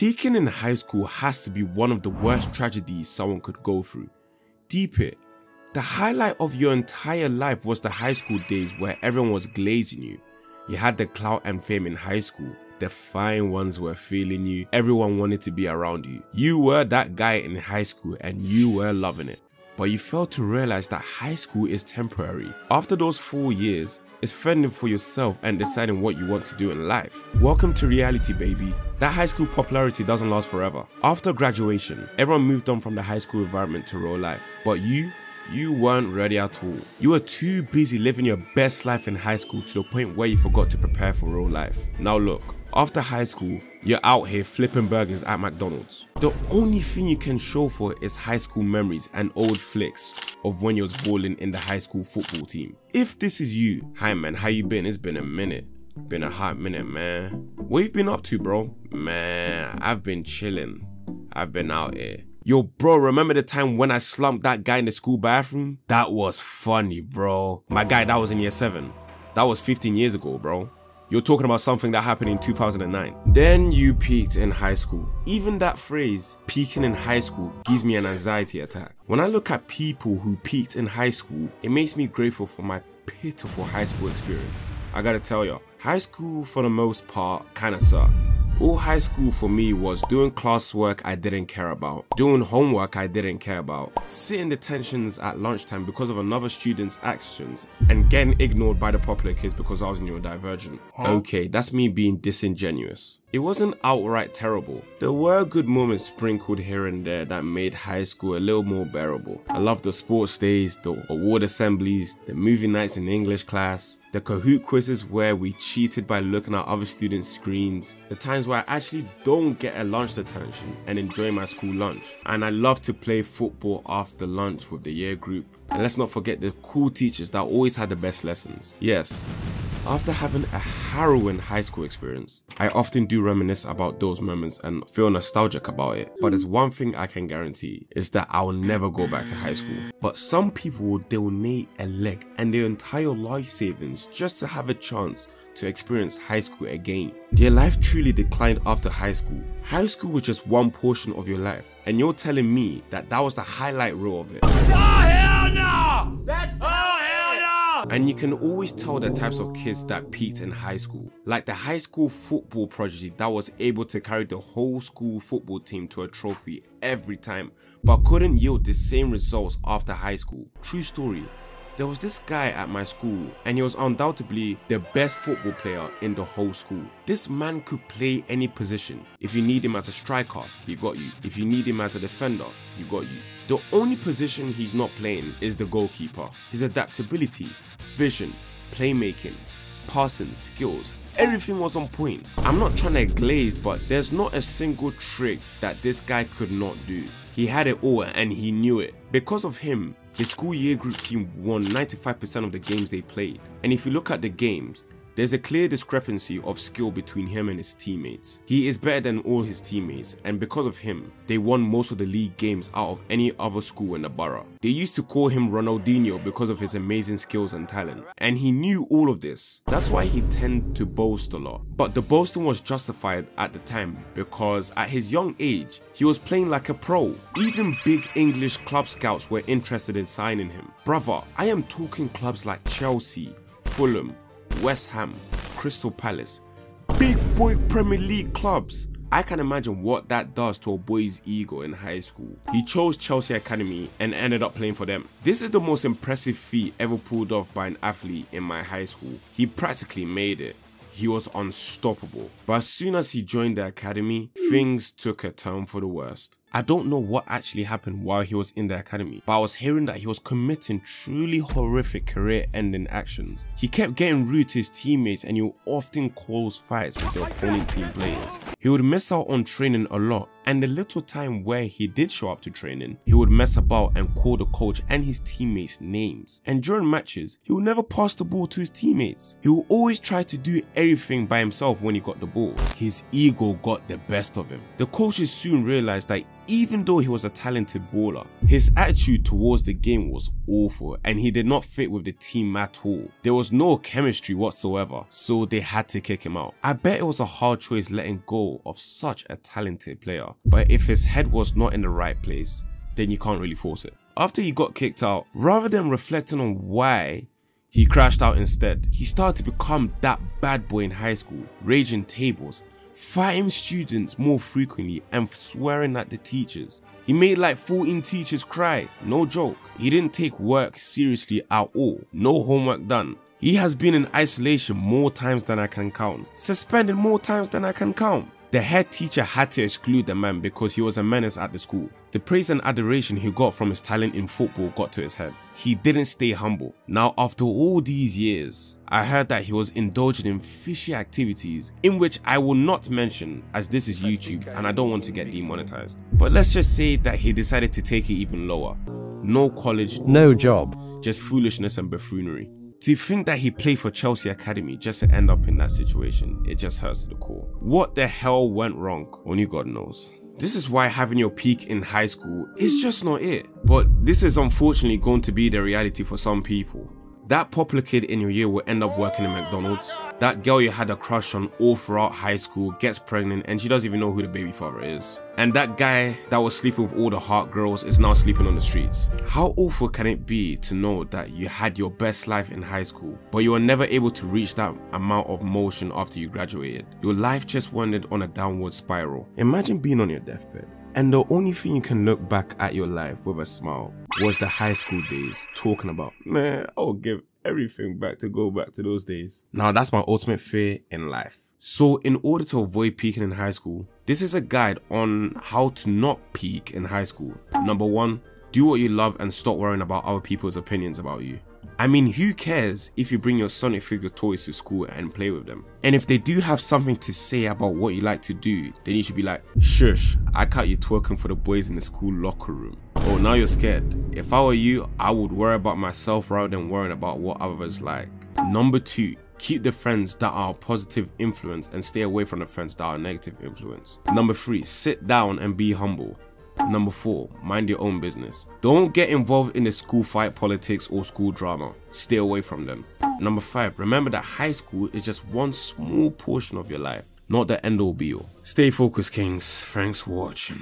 Peaking in high school has to be one of the worst tragedies someone could go through. Deep it. The highlight of your entire life was the high school days where everyone was glazing you. You had the clout and fame in high school. The fine ones were feeling you. Everyone wanted to be around you. You were that guy in high school and you were loving it. But you failed to realize that high school is temporary. After those 4 years, it's fending for yourself and deciding what you want to do in life. Welcome to reality, baby. That high school popularity doesn't last forever. After graduation, everyone moved on from the high school environment to real life. But you weren't ready at all. You were too busy living your best life in high school to the point where you forgot to prepare for real life. Now look, after high school, you're out here flipping burgers at McDonald's. The only thing you can show for it is high school memories and old flicks of when you was balling in the high school football team. If this is you, hi man, how you been? It's been a minute. Been a hot minute, man. What you been up to, bro? Man, I've been chilling. I've been out here. Yo, bro, remember the time when I slumped that guy in the school bathroom? That was funny, bro. My guy, that was in year 7. That was 15 years ago, bro. You're talking about something that happened in 2009. Then you peaked in high school. Even that phrase, peaking in high school, gives me an anxiety attack. When I look at people who peaked in high school, it makes me grateful for my pitiful high school experience. I gotta tell y'all, high school for the most part kinda sucked. All high school for me was doing classwork I didn't care about, doing homework I didn't care about, sitting detentions at lunchtime because of another student's actions, and getting ignored by the popular kids because I was neurodivergent. Okay, that's me being disingenuous. It wasn't outright terrible. There were good moments sprinkled here and there that made high school a little more bearable. I loved the sports days, the award assemblies, the movie nights in English class, the Kahoot quizzes where we cheated by looking at other students' screens, the times where I actually don't get a lunch detention and enjoy my school lunch. And I love to play football after lunch with the year group. And let's not forget the cool teachers that always had the best lessons. Yes, after having a harrowing high school experience, I often do reminisce about those moments and feel nostalgic about it. But there's one thing I can guarantee, is that I'll never go back to high school. But some people will donate a leg and their entire life savings just to have a chance to experience high school again. Their life truly declined after high school. High school was just one portion of your life, and you're telling me that that was the highlight reel of it. Oh hell no! That's hell no! And you can always tell the types of kids that peaked in high school. Like the high school football prodigy that was able to carry the whole school football team to a trophy every time, but couldn't yield the same results after high school. True story. There was this guy at my school and he was undoubtedly the best football player in the whole school. This man could play any position. If you need him as a striker, he got you. If you need him as a defender, he got you. The only position he's not playing is the goalkeeper. His adaptability, vision, playmaking, passing skills, everything was on point. I'm not trying to glaze, but there's not a single trick that this guy could not do. He had it all and he knew it. Because of him, his school year group team won 95% of the games they played. And if you look at the games, there's a clear discrepancy of skill between him and his teammates. He is better than all his teammates, and because of him, they won most of the league games out of any other school in the borough. They used to call him Ronaldinho because of his amazing skills and talent, and he knew all of this. That's why he tended to boast a lot. But the boasting was justified at the time because at his young age, he was playing like a pro. Even big English club scouts were interested in signing him. Brother, I am talking clubs like Chelsea, Fulham, West Ham, Crystal Palace, big boy Premier League clubs. I can imagine what that does to a boy's ego in high school. He chose Chelsea Academy and ended up playing for them. This is the most impressive feat ever pulled off by an athlete in my high school. He practically made it. He was unstoppable. But as soon as he joined the academy, things took a turn for the worst. I don't know what actually happened while he was in the academy, but I was hearing that he was committing truly horrific career-ending actions. He kept getting rude to his teammates and he would often cause fights with the opponent team players. He would miss out on training a lot, and the little time where he did show up to training, he would mess about and call the coach and his teammates names. And during matches, he would never pass the ball to his teammates. He would always try to do everything by himself when he got the ball. His ego got the best of him. The coaches soon realized that even though he was a talented baller, his attitude towards the game was awful and he did not fit with the team at all. There was no chemistry whatsoever, so they had to kick him out. I bet it was a hard choice letting go of such a talented player, but if his head was not in the right place, then you can't really force it. After he got kicked out, rather than reflecting on why he crashed out instead, he started to become that bad boy in high school, raging tables, fighting students more frequently and swearing at the teachers. He made like 14 teachers cry, no joke. He didn't take work seriously at all, no homework done. He has been in isolation more times than I can count, suspended more times than I can count. The head teacher had to exclude the man because he was a menace at the school. The praise and adoration he got from his talent in football got to his head. He didn't stay humble. Now after all these years, I heard that he was indulging in fishy activities in which I will not mention as this is YouTube and I don't want to get demonetized. But let's just say that he decided to take it even lower. No college, no job, just foolishness and buffoonery. To think that he played for Chelsea Academy just to end up in that situation, it just hurts to the core. What the hell went wrong? Only God knows. This is why having your peak in high school is just not it. But this is unfortunately going to be the reality for some people. That popular kid in your year will end up working in McDonald's. That girl you had a crush on all throughout high school gets pregnant and she doesn't even know who the baby father is. And that guy that was sleeping with all the hot girls is now sleeping on the streets. How awful can it be to know that you had your best life in high school, but you were never able to reach that amount of motion after you graduated? Your life just went on a downward spiral. Imagine being on your deathbed, and the only thing you can look back at your life with a smile was the high school days, talking about, man, I would give everything back to go back to those days. Now that's my ultimate fear in life. So in order to avoid peaking in high school, this is a guide on how to not peak in high school. Number 1, do what you love and stop worrying about other people's opinions about you. I mean, who cares if you bring your Sonic figure toys to school and play with them? And if they do have something to say about what you like to do, then you should be like, shush, I caught you twerking for the boys in the school locker room. Oh, now you're scared. If I were you, I would worry about myself rather than worrying about what others like. Number 2, keep the friends that are a positive influence and stay away from the friends that are a negative influence. Number 3, sit down and be humble. Number 4, mind your own business. Don't get involved in the school fight politics or school drama. Stay away from them. Number 5, remember that high school is just one small portion of your life, not the end all be all. Stay focused, kings. Thanks for watching.